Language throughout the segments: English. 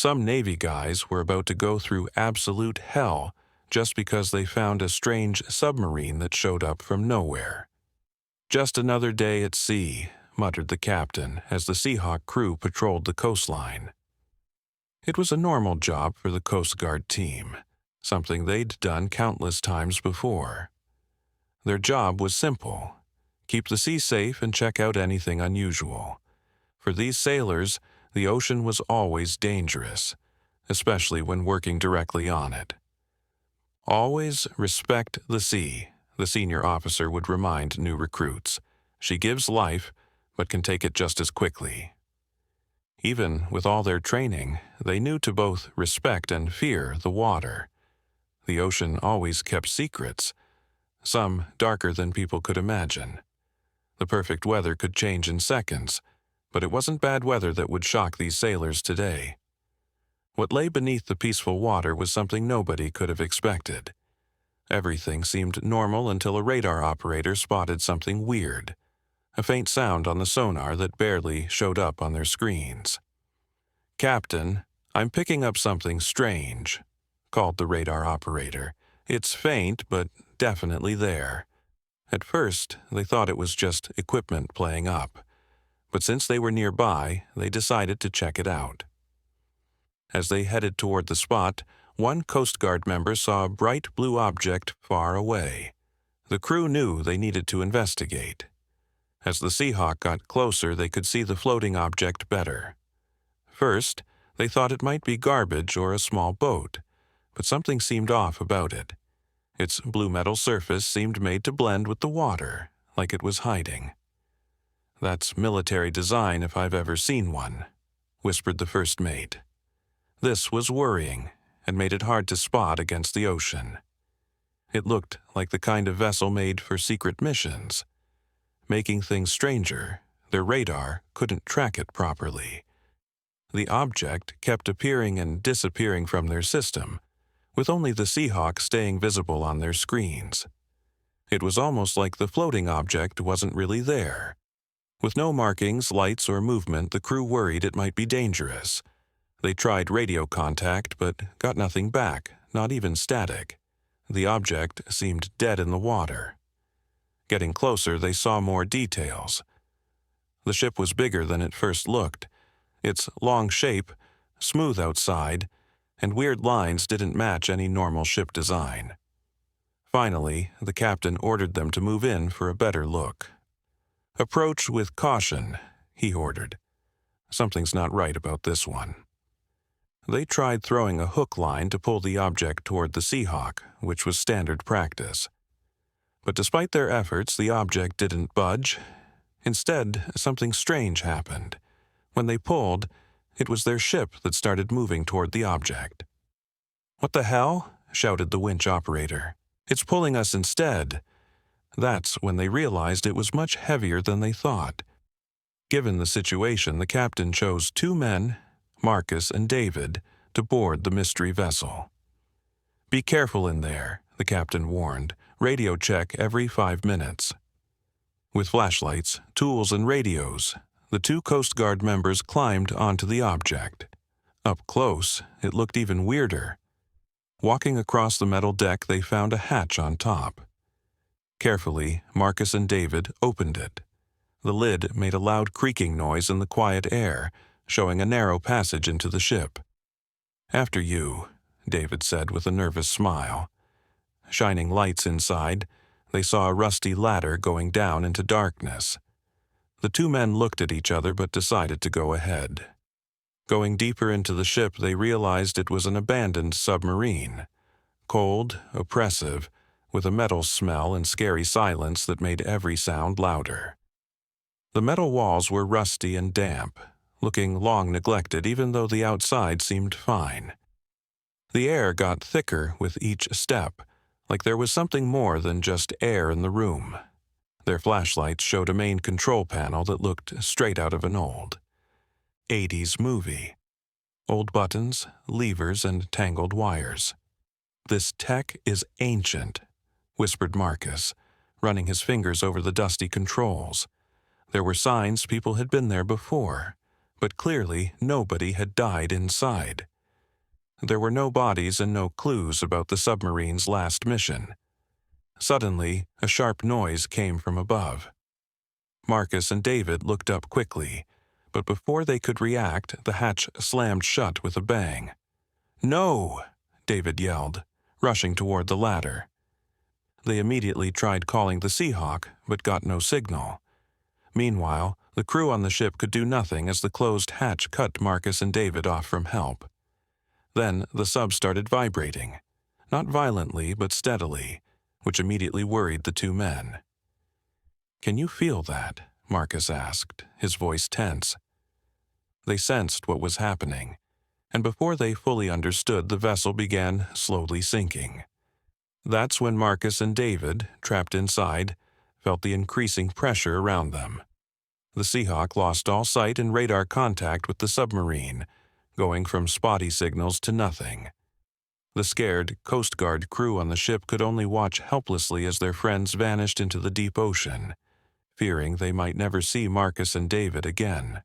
Some Navy guys were about to go through absolute hell just because they found a strange submarine that showed up from nowhere. "Just another day at sea," muttered the captain as the Seahawk crew patrolled the coastline. It was a normal job for the Coast Guard team, something they'd done countless times before. Their job was simple: keep the sea safe and check out anything unusual. For these sailors, the ocean was always dangerous, especially when working directly on it. "Always respect the sea," the senior officer would remind new recruits. "She gives life, but can take it just as quickly." Even with all their training, they knew to both respect and fear the water. The ocean always kept secrets, some darker than people could imagine. The perfect weather could change in seconds, but it wasn't bad weather that would shock these sailors today. What lay beneath the peaceful water was something nobody could have expected. Everything seemed normal until a radar operator spotted something weird, a faint sound on the sonar that barely showed up on their screens. "Captain, I'm picking up something strange," called the radar operator. "It's faint, but definitely there." At first, they thought it was just equipment playing up, but since they were nearby, they decided to check it out. As they headed toward the spot, one Coast Guard member saw a bright blue object far away. The crew knew they needed to investigate. As the Seahawk got closer, they could see the floating object better. First, they thought it might be garbage or a small boat, but something seemed off about it. Its blue metal surface seemed made to blend with the water, like it was hiding. "That's military design if I've ever seen one," whispered the first mate. This was worrying and made it hard to spot against the ocean. It looked like the kind of vessel made for secret missions. Making things stranger, their radar couldn't track it properly. The object kept appearing and disappearing from their system, with only the Seahawk staying visible on their screens. It was almost like the floating object wasn't really there. With no markings, lights, or movement, the crew worried it might be dangerous. They tried radio contact, but got nothing back, not even static. The object seemed dead in the water. Getting closer, they saw more details. The ship was bigger than it first looked. Its long shape, smooth outside, and weird lines didn't match any normal ship design. Finally, the captain ordered them to move in for a better look. "Approach with caution," he ordered. "Something's not right about this one." They tried throwing a hook line to pull the object toward the Seahawk, which was standard practice. But despite their efforts, the object didn't budge. Instead, something strange happened. When they pulled, it was their ship that started moving toward the object. "What the hell?" shouted the winch operator. "It's pulling us instead." That's when they realized it was much heavier than they thought. Given the situation, the captain chose 2 men, Marcus and David, to board the mystery vessel. "Be careful in there," the captain warned. "Radio check every 5 minutes." With flashlights, tools, and radios, the 2 Coast Guard members climbed onto the object. Up close, it looked even weirder. Walking across the metal deck, they found a hatch on top. Carefully, Marcus and David opened it. The lid made a loud creaking noise in the quiet air, showing a narrow passage into the ship. "After you," David said with a nervous smile. Shining lights inside, they saw a rusty ladder going down into darkness. The 2 men looked at each other but decided to go ahead. Going deeper into the ship, they realized it was an abandoned submarine. Cold, oppressive, with a metal smell and scary silence that made every sound louder. The metal walls were rusty and damp, looking long neglected even though the outside seemed fine. The air got thicker with each step, like there was something more than just air in the room. Their flashlights showed a main control panel that looked straight out of an old 80s movie. Old buttons, levers, and tangled wires. "This tech is ancient," whispered Marcus, running his fingers over the dusty controls. There were signs people had been there before, but clearly nobody had died inside. There were no bodies and no clues about the submarine's last mission. Suddenly, a sharp noise came from above. Marcus and David looked up quickly, but before they could react, the hatch slammed shut with a bang. "No!" David yelled, rushing toward the ladder. They immediately tried calling the Seahawk, but got no signal. Meanwhile, the crew on the ship could do nothing as the closed hatch cut Marcus and David off from help. Then the sub started vibrating, not violently but steadily, which immediately worried the two men. "Can you feel that?" Marcus asked, his voice tense. They sensed what was happening, and before they fully understood, the vessel began slowly sinking. That's when Marcus and David, trapped inside, felt the increasing pressure around them. The Seahawk lost all sight and radar contact with the submarine, going from spotty signals to nothing. The scared Coast Guard crew on the ship could only watch helplessly as their friends vanished into the deep ocean, fearing they might never see Marcus and David again.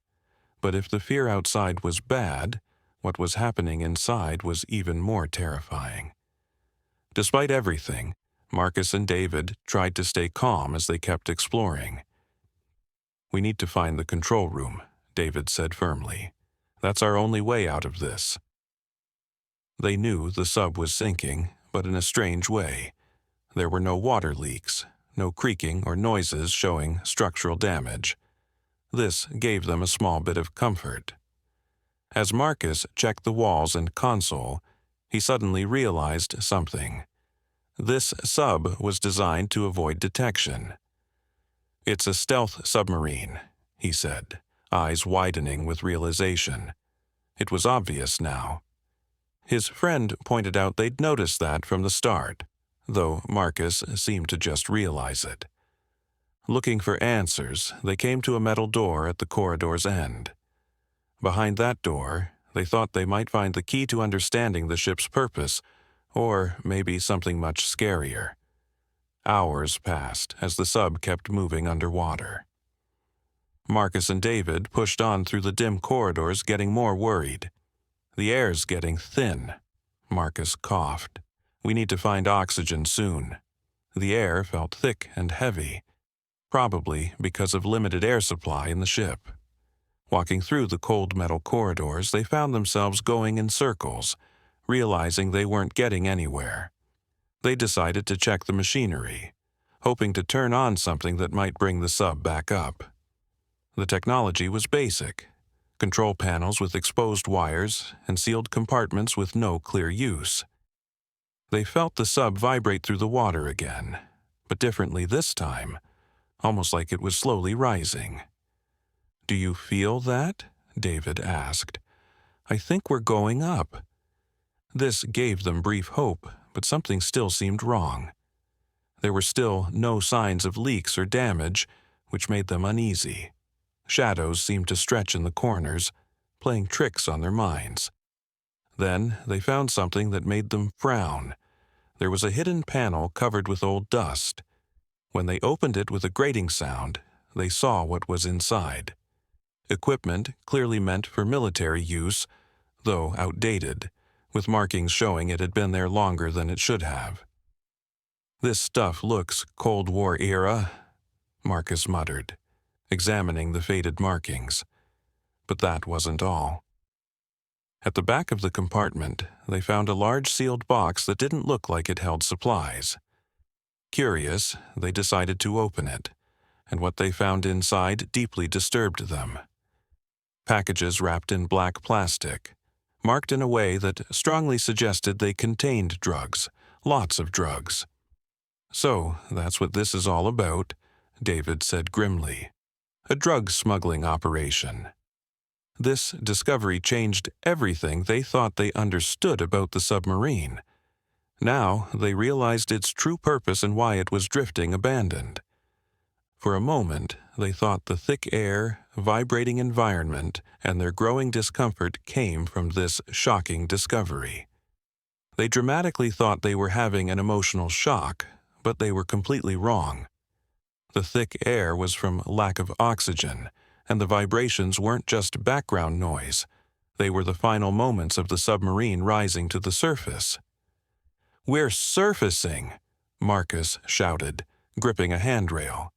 But if the fear outside was bad, what was happening inside was even more terrifying. Despite everything, Marcus and David tried to stay calm as they kept exploring. "We need to find the control room," David said firmly. "That's our only way out of this." They knew the sub was sinking, but in a strange way. There were no water leaks, no creaking or noises showing structural damage. This gave them a small bit of comfort. As Marcus checked the walls and console, he suddenly realized something. This sub was designed to avoid detection. "It's a stealth submarine," he said, eyes widening with realization. It was obvious now. His friend pointed out they'd noticed that from the start, though Marcus seemed to just realize it. Looking for answers, they came to a metal door at the corridor's end. Behind that door, they thought they might find the key to understanding the ship's purpose, or maybe something much scarier. Hours passed as the sub kept moving underwater. Marcus and David pushed on through the dim corridors, getting more worried. "The air's getting thin," Marcus coughed. "We need to find oxygen soon." The air felt thick and heavy, probably because of limited air supply in the ship. Walking through the cold metal corridors, they found themselves going in circles, realizing they weren't getting anywhere. They decided to check the machinery, hoping to turn on something that might bring the sub back up. The technology was basic: control panels with exposed wires and sealed compartments with no clear use. They felt the sub vibrate through the water again, but differently this time, almost like it was slowly rising. "Do you feel that?" David asked. "I think we're going up." This gave them brief hope, but something still seemed wrong. There were still no signs of leaks or damage, which made them uneasy. Shadows seemed to stretch in the corners, playing tricks on their minds. Then they found something that made them frown. There was a hidden panel covered with old dust. When they opened it with a grating sound, they saw what was inside. Equipment clearly meant for military use, though outdated, with markings showing it had been there longer than it should have. "This stuff looks Cold War era," Marcus muttered, examining the faded markings. But that wasn't all. At the back of the compartment, they found a large sealed box that didn't look like it held supplies. Curious, they decided to open it, and what they found inside deeply disturbed them. Packages wrapped in black plastic, marked in a way that strongly suggested they contained drugs, lots of drugs. "So, that's what this is all about," David said grimly. "A drug smuggling operation." This discovery changed everything they thought they understood about the submarine. Now they realized its true purpose and why it was drifting abandoned. For a moment, they thought the thick air, vibrating environment, and their growing discomfort came from this shocking discovery. They dramatically thought they were having an emotional shock, but they were completely wrong. The thick air was from lack of oxygen, and the vibrations weren't just background noise. They were the final moments of the submarine rising to the surface. "We're surfacing!" Marcus shouted, gripping a handrail.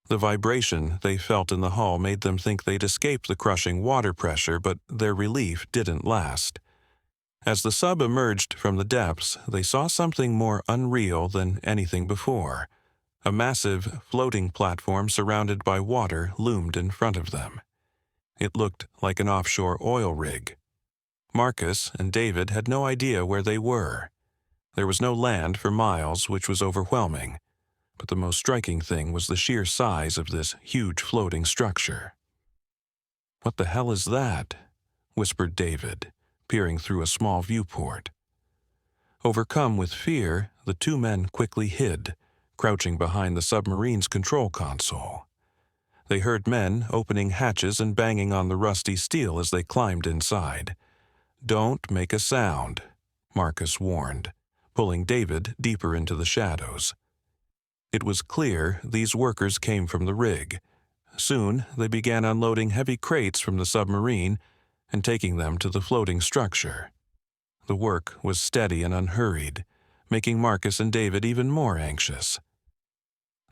The vibration they felt in the hull made them think they'd escaped the crushing water pressure, but their relief didn't last. As the sub emerged from the depths, they saw something more unreal than anything before. A massive, floating platform surrounded by water loomed in front of them. It looked like an offshore oil rig. Marcus and David had no idea where they were. There was no land for miles, which was overwhelming. But the most striking thing was the sheer size of this huge floating structure. "What the hell is that?" whispered David, peering through a small viewport. Overcome with fear, the two men quickly hid, crouching behind the submarine's control console. They heard men opening hatches and banging on the rusty steel as they climbed inside. "Don't make a sound," Marcus warned, pulling David deeper into the shadows. It was clear these workers came from the rig. Soon, they began unloading heavy crates from the submarine and taking them to the floating structure. The work was steady and unhurried, making Marcus and David even more anxious.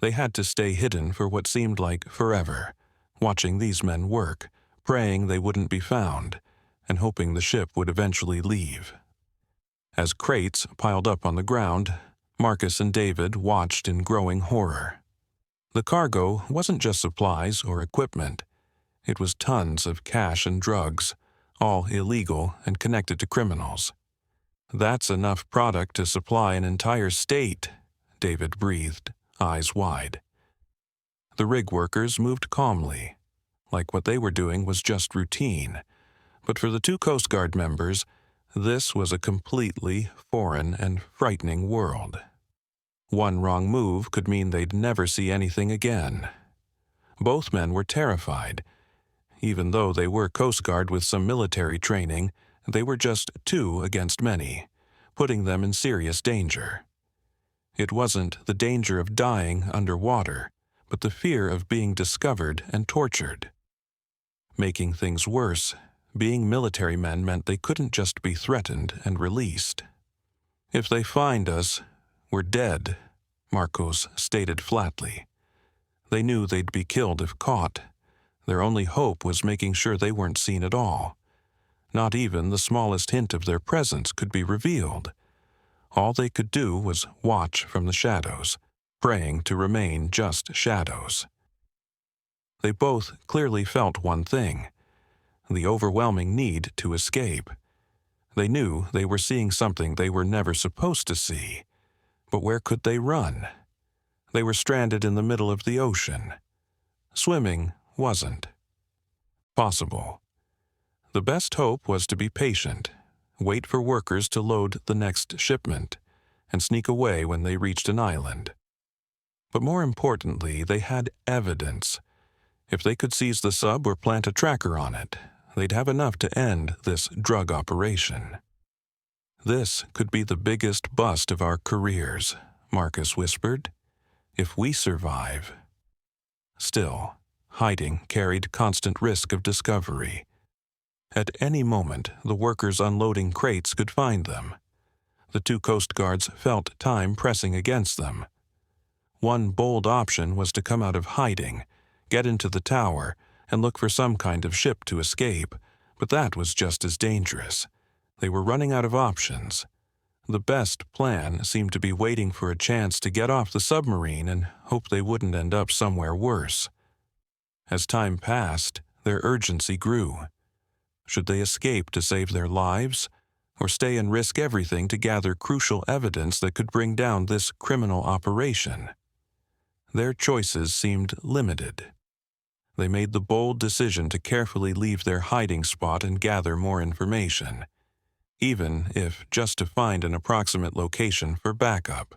They had to stay hidden for what seemed like forever, watching these men work, praying they wouldn't be found, and hoping the ship would eventually leave. As crates piled up on the ground, Marcus and David watched in growing horror. The cargo wasn't just supplies or equipment. It was tons of cash and drugs, all illegal and connected to criminals. "That's enough product to supply an entire state," David breathed, eyes wide. The rig workers moved calmly, like what they were doing was just routine. But for the two Coast Guard members, this was a completely foreign and frightening world. One wrong move could mean they'd never see anything again. Both men were terrified. Even though they were Coast Guard with some military training, they were just two against many, putting them in serious danger. It wasn't the danger of dying underwater, but the fear of being discovered and tortured. Making things worse, being military men meant they couldn't just be threatened and released. "If they find us, we're dead," Marcos stated flatly. They knew they'd be killed if caught. Their only hope was making sure they weren't seen at all. Not even the smallest hint of their presence could be revealed. All they could do was watch from the shadows, praying to remain just shadows. They both clearly felt one thing: the overwhelming need to escape. They knew they were seeing something they were never supposed to see. But where could they run? They were stranded in the middle of the ocean. Swimming wasn't possible. The best hope was to be patient, wait for workers to load the next shipment, and sneak away when they reached an island. But more importantly, they had evidence. If they could seize the sub or plant a tracker on it, they'd have enough to end this drug operation. "This could be the biggest bust of our careers," Marcus whispered. "If we survive." Still, hiding carried constant risk of discovery. At any moment, the workers unloading crates could find them. The two Coast Guards felt time pressing against them. One bold option was to come out of hiding, get into the tower, and look for some kind of ship to escape, but that was just as dangerous. They were running out of options. The best plan seemed to be waiting for a chance to get off the submarine and hope they wouldn't end up somewhere worse. As time passed, their urgency grew. Should they escape to save their lives, or stay and risk everything to gather crucial evidence that could bring down this criminal operation? Their choices seemed limited. They made the bold decision to carefully leave their hiding spot and gather more information, even if just to find an approximate location for backup.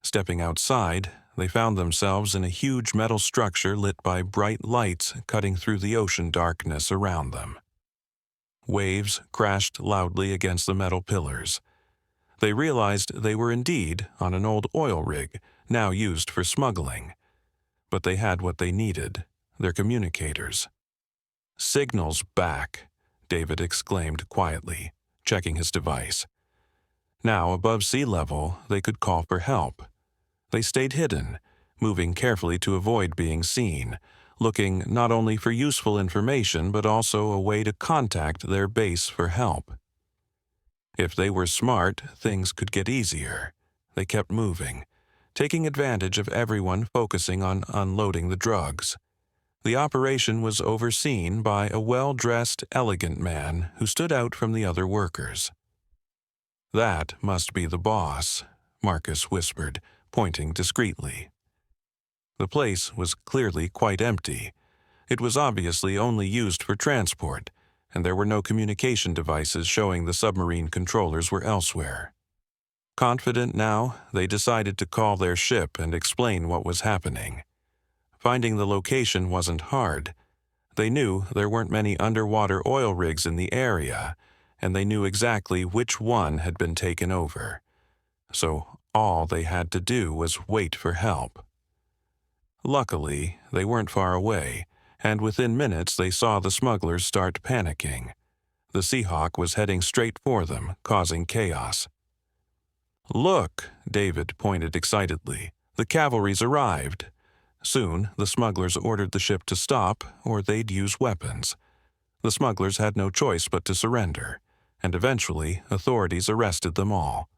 Stepping outside, they found themselves in a huge metal structure lit by bright lights cutting through the ocean darkness around them. Waves crashed loudly against the metal pillars. They realized they were indeed on an old oil rig, now used for smuggling. But they had what they needed: their communicators. "Signal's back," David exclaimed quietly, checking his device. Now, above sea level, they could call for help. They stayed hidden, moving carefully to avoid being seen, looking not only for useful information but also a way to contact their base for help. If they were smart, things could get easier. They kept moving, taking advantage of everyone focusing on unloading the drugs. The operation was overseen by a well-dressed, elegant man who stood out from the other workers. "That must be the boss," Marcus whispered, pointing discreetly. The place was clearly quite empty. It was obviously only used for transport, and there were no communication devices showing the submarine controllers were elsewhere. Confident now, they decided to call their ship and explain what was happening. Finding the location wasn't hard. They knew there weren't many underwater oil rigs in the area, and they knew exactly which one had been taken over. So all they had to do was wait for help. Luckily, they weren't far away, and within minutes they saw the smugglers start panicking. The Seahawk was heading straight for them, causing chaos. "Look," David pointed excitedly. "The cavalry's arrived." Soon, the smugglers ordered the ship to stop, or they'd use weapons. The smugglers had no choice but to surrender, and eventually authorities arrested them all.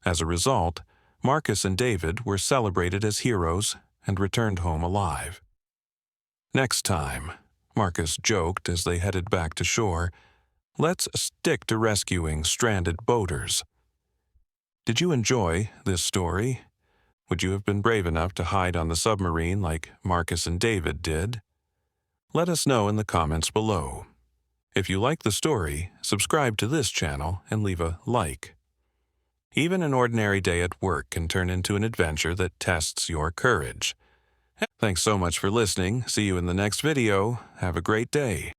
As a result, Marcus and David were celebrated as heroes and returned home alive. "Next time," Marcus joked as they headed back to shore, "let's stick to rescuing stranded boaters." Did you enjoy this story? Would you have been brave enough to hide on the submarine like Marcus and David did? Let us know in the comments below. If you like the story, subscribe to this channel and leave a like. Even an ordinary day at work can turn into an adventure that tests your courage. Thanks so much for listening. See you in the next video. Have a great day.